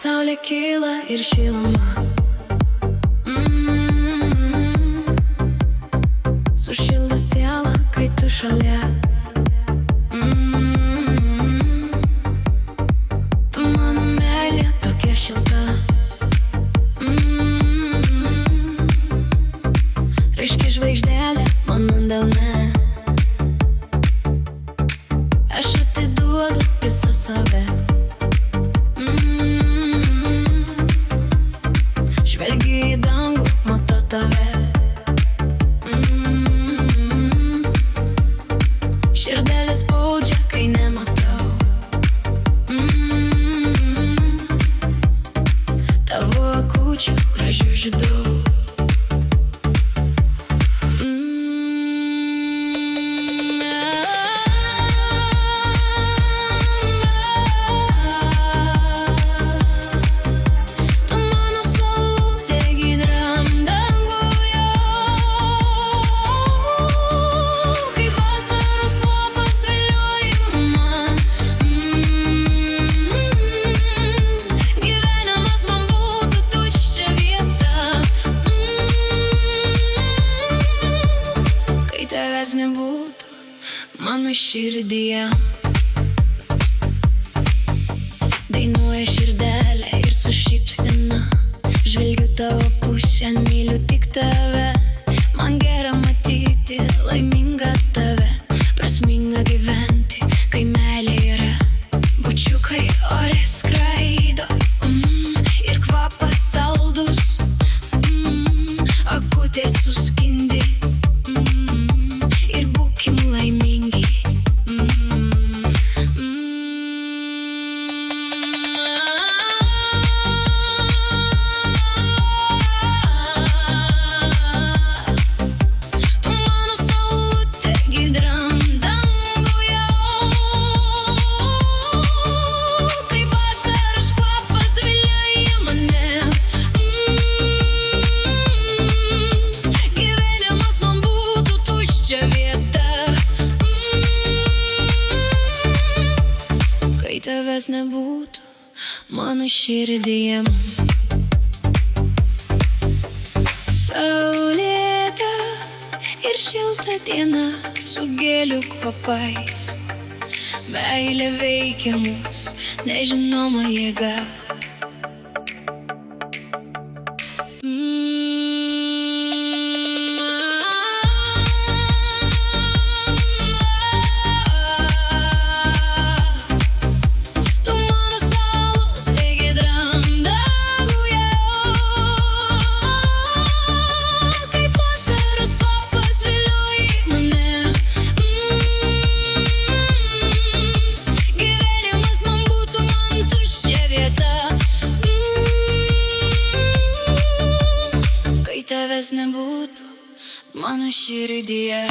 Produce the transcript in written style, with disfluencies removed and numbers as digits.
saulė kyla ir šiluma. Sušildo sielą, kai tu šalia. Tu mano meilė tokia šilta. Ryški žvaigždelė mano delne. Aš atiduodu visą save. Žvelgiu į dangų, matau tave. Širdelė spaudžia, kai nematau. Tavo akučių gražių žydų. Tavęs nebūtų mano širdyje. Dainuoja širdelė ir su šypsena. Žvelgiu tavo pusėn, myliu tik tave. Man gera matyti laimingą tave. Prasminga gyventi, kai meilė yra. Bučiukai ore skraido, ir kvapas saldus, akutės suskindi. Tavęs nebūtų mano širdyje. Saulėta ir šilta diena su gėlių kvapais. Meilė veikia mus nežinoma jėga. Tavęs nebūtų mano širdyje.